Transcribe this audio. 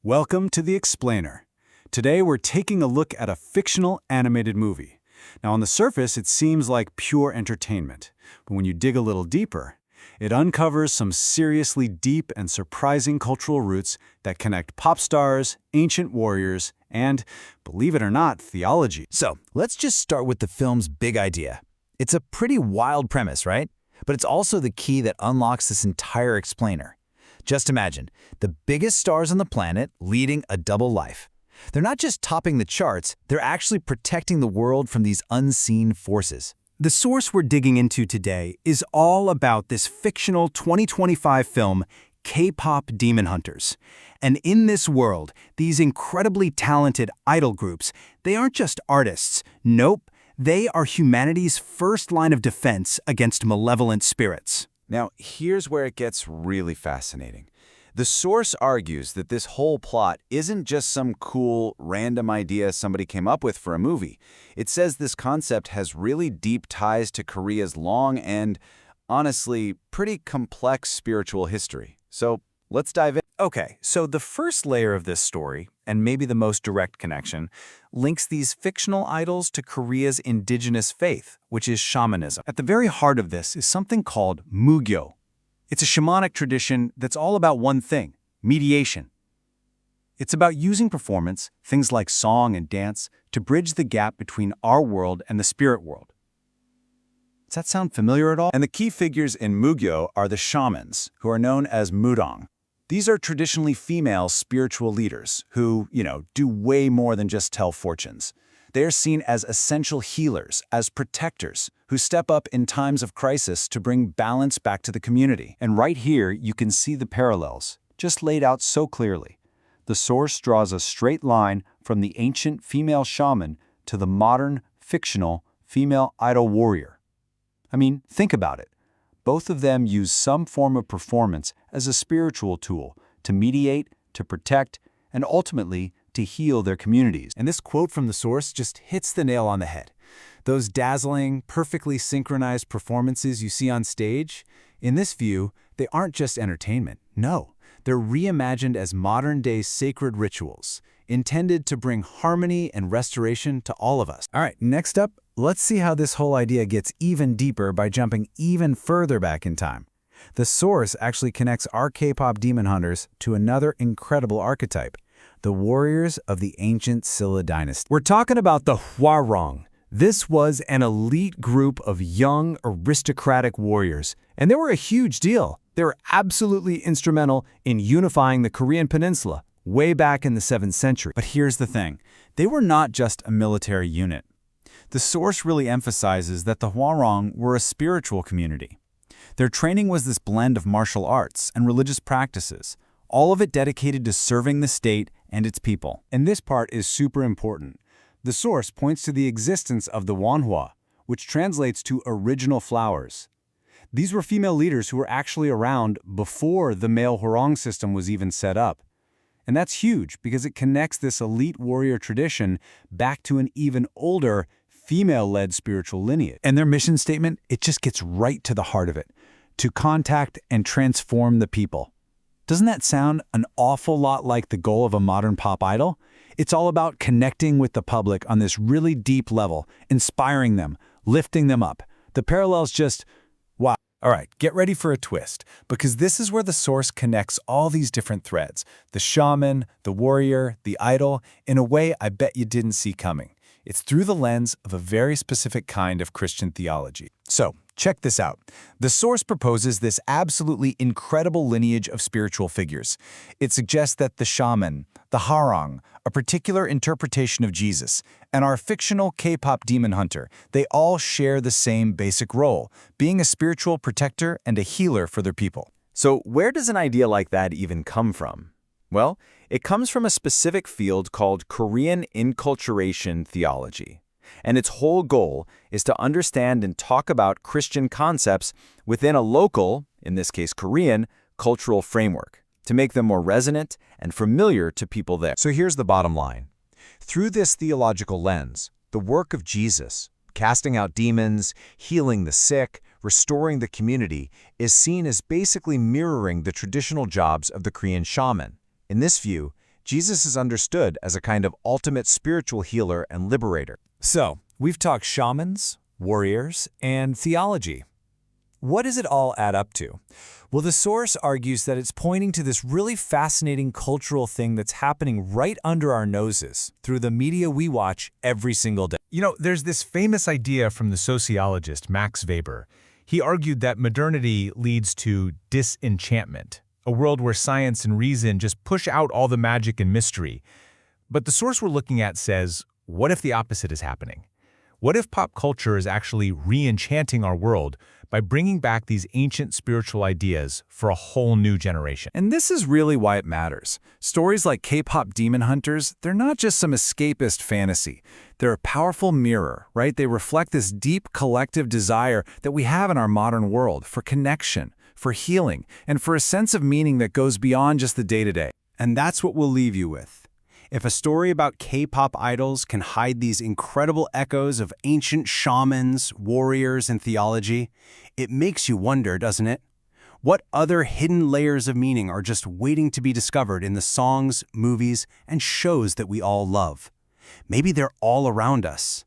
Welcome to The Explainer. Today we're taking a look at a fictional animated movie. Now on the surface it seems like pure entertainment, but when you dig a little deeper, it uncovers some seriously deep and surprising cultural roots that connect pop stars, ancient warriors, and, believe it or not, theology. So, let's just start with the film's big idea. It's a pretty wild premise, right? But it's also the key that unlocks this entire explainer. Just imagine, the biggest stars on the planet leading a double life. They're not just topping the charts, they're actually protecting the world from these unseen forces. The source we're digging into today is all about this fictional 2025 film, K-pop Demon Hunters. And in this world, these incredibly talented idol groups, they aren't just artists. Nope, they are humanity's first line of defense against malevolent spirits. Now, here's where it gets really fascinating. The source argues that this whole plot isn't just some cool, random idea somebody came up with for a movie. It says this concept has really deep ties to Korea's long and, honestly, pretty complex spiritual history. So, let's dive in. Okay, so the first layer of this story, and maybe the most direct connection, links these fictional idols to Korea's indigenous faith, which is shamanism. At the very heart of this is something called Mugyo. It's a shamanic tradition that's all about one thing, mediation. It's about using performance, things like song and dance, to bridge the gap between our world and the spirit world. Does that sound familiar at all? And the key figures in Mugyo are the shamans, who are known as mudang. These are traditionally female spiritual leaders who, do way more than just tell fortunes. They're seen as essential healers, as protectors, who step up in times of crisis to bring balance back to the community. And right here, you can see the parallels, just laid out so clearly. The source draws a straight line from the ancient female shaman to the modern, fictional, female idol warrior. I mean, think about it. Both of them use some form of performance as a spiritual tool to mediate, to protect, and ultimately to heal their communities. And this quote from the source just hits the nail on the head. Those dazzling, perfectly synchronized performances you see on stage, in this view, they aren't just entertainment. No, they're reimagined as modern-day sacred rituals, intended to bring harmony and restoration to all of us. All right, next up, let's see how this whole idea gets even deeper by jumping even further back in time. The source actually connects our K-pop demon hunters to another incredible archetype, the warriors of the ancient Silla dynasty. We're talking about the Hwarang. This was an elite group of young, aristocratic warriors, and they were a huge deal. They were absolutely instrumental in unifying the Korean peninsula way back in the 7th century. But here's the thing. They were not just a military unit. The source really emphasizes that the Hwarang were a spiritual community. Their training was this blend of martial arts and religious practices, all of it dedicated to serving the state and its people. And this part is super important. The source points to the existence of the Wanhwa, which translates to original flowers. These were female leaders who were actually around before the male Hwarang system was even set up. And that's huge because it connects this elite warrior tradition back to an even older, female-led spiritual lineage. And their mission statement, it just gets right to the heart of it, to contact and transform the people. Doesn't that sound an awful lot like the goal of a modern pop idol? It's all about connecting with the public on this really deep level, inspiring them, lifting them up. The parallels just, wow. All right, get ready for a twist, because this is where the source connects all these different threads, the shaman, the warrior, the idol, in a way I bet you didn't see coming. It's through the lens of a very specific kind of Christian theology. So, check this out. The source proposes this absolutely incredible lineage of spiritual figures. It suggests that the shaman, the Hwarang, a particular interpretation of Jesus, and our fictional K-pop demon hunter, they all share the same basic role, being a spiritual protector and a healer for their people. So where does an idea like that even come from? Well, it comes from a specific field called Korean enculturation theology. And its whole goal is to understand and talk about Christian concepts within a local, in this case Korean, cultural framework, to make them more resonant and familiar to people there. So here's the bottom line. Through this theological lens, the work of Jesus, casting out demons, healing the sick, restoring the community, is seen as basically mirroring the traditional jobs of the Korean shaman. In this view, Jesus is understood as a kind of ultimate spiritual healer and liberator. So, we've talked shamans, warriors, and theology. What does it all add up to? Well, the source argues that it's pointing to this really fascinating cultural thing that's happening right under our noses through the media we watch every single day. You know, there's this famous idea from the sociologist Max Weber. He argued that modernity leads to disenchantment, a world where science and reason just push out all the magic and mystery. But the source we're looking at says, what if the opposite is happening? What if pop culture is actually re-enchanting our world by bringing back these ancient spiritual ideas for a whole new generation? And this is really why it matters. Stories like K-pop Demon Hunters, they're not just some escapist fantasy. They're a powerful mirror, right? They reflect this deep collective desire that we have in our modern world for connection, for healing, and for a sense of meaning that goes beyond just the day-to-day. And that's what we'll leave you with. If a story about K-pop idols can hide these incredible echoes of ancient shamans, warriors, and theology, it makes you wonder, doesn't it? What other hidden layers of meaning are just waiting to be discovered in the songs, movies, and shows that we all love? Maybe they're all around us.